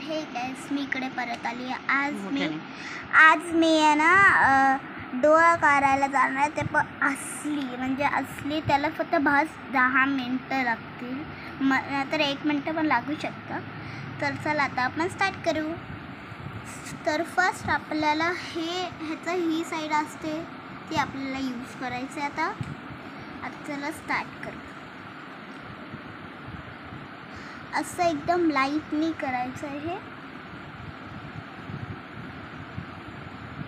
Hey guys, मी इकडे परत आली आहे. आज मी आहे ना डोळा काढायला जाणार आहे. ते पण असली त्याला फक्त 10 मिनटं लागतील, तर 1 मिनटं पण लागू शकतं. तर चला आता आपण स्टार्ट करू. तर फर्स्ट आपल्याला ही साईड असते ती आपल्याला यूज करायचं आहे. आता चला स्टार्ट करू. असं एकदम लाईटली करायचं आहे.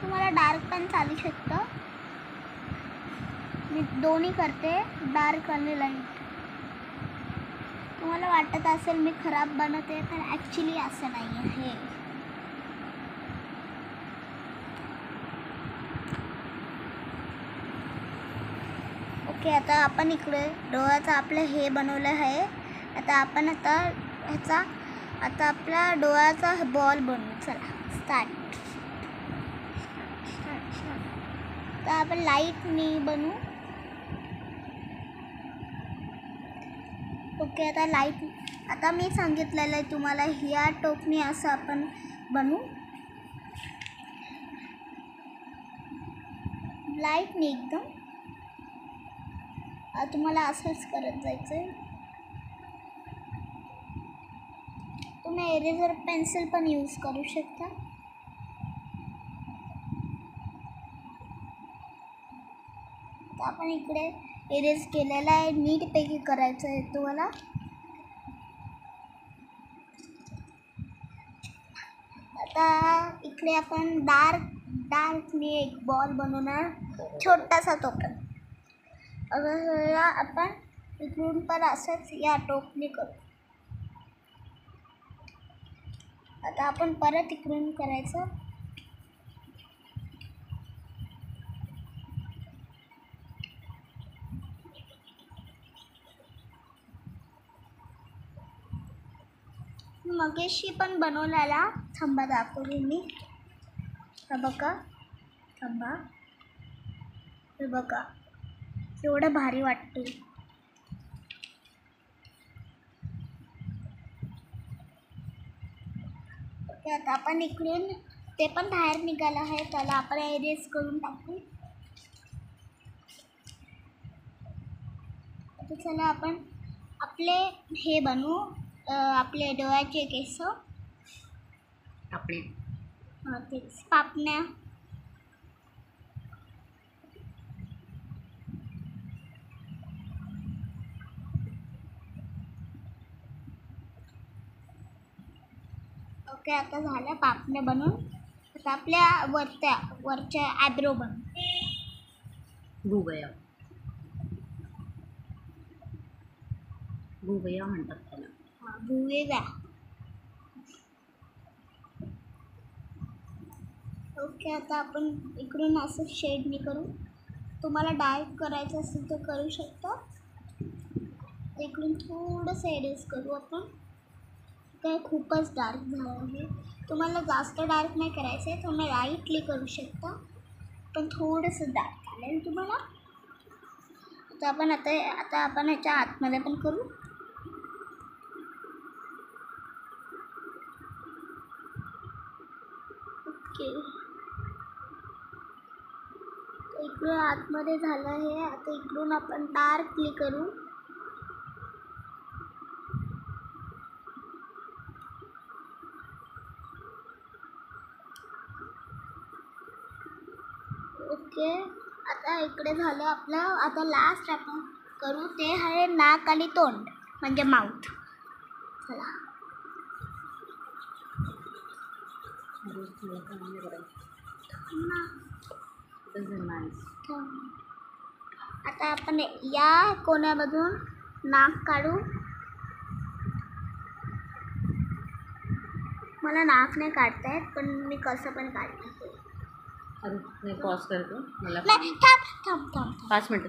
तुम्हाला डार्क पण चालू शकतं. मी दोन्ही करते, डार्क आणि लाईट. तुम्हाला वाटत असेल मी खराब बनवते, पण ॲक्च्युली असं नाही आहे. ओके, आता आपण इकडे डोळ्याचं आपलं हे बनवलं आहे. आता आपला डोळ्याचा बॉल बनवू. चला स्टार्ट. तर आपण लाईटनी बनवू. ओके, आता मी सांगितलेलं आहे तुम्हाला, ह्या टोपनी असं आपण बनवू. लाईटनी एकदम तुम्हाला असंच करत जायचं आहे. तुम्ही इरेजर पेन्सिल पण यूज करू शकता. तर आपण इकडे इरेज केलेला आहे, नीटपैकी करायचं आहे तुम्हाला. आता इकडे आपण डार्क मी एक बॉल बनवणार, छोटासा तो पण. आपण इकडून पण असंच या टोपनी करू. आता आपण परत इकडून करायचं. मगाशी पण बनवलेला, थांबा दाखवली मी. हे बघा, थांबा. हे बघा एवढं भारी वाटतं. ओके, आता आपण इकडून ते पण बाहेर निघालं आहे, त्याला आपण इरेज करून टाकू. आता चला आपण आपले हे बनवू, आपले डोळ्याचे केस, तेच पापण्या. ओके, आता झालं पापण्या बनवून. आता आपल्या वरच्या आयब्रो बनवू. भुवया म्हणतात त्याला. भुवया. ओके, आता आपण इकडून असं शेडनी करू. तुम्हाला डार्क करायचं असेल तर करू शकता. इकडून थोडंसं एरेज करू आपण. काय खूपच डार्क झालं आहे. तुम्हाला जास्त डार्क नाही करायचं आहे, तुम्ही लाईटली करू शकता, पण थोडंसं डार्क चालेल तुम्हाला. आता आपण ह्याच्या आतमध्ये पण करू. ओके, इकडून आतमध्ये झालं आहे. आता इकडून आपण डार्कली करू. ओके, आता इकडे झालं आपलं. आता लास्ट आपण करू ते आहे नाक आणि तोंड, म्हणजे माउथ. चला आता आपण या कोण्यामधून नाक काढू. मला नाक नाही काढता येत, पण मी कसं पण काढते. अरे, मी पॉज करतो. मला नाही, थांब 5 मिनिटं.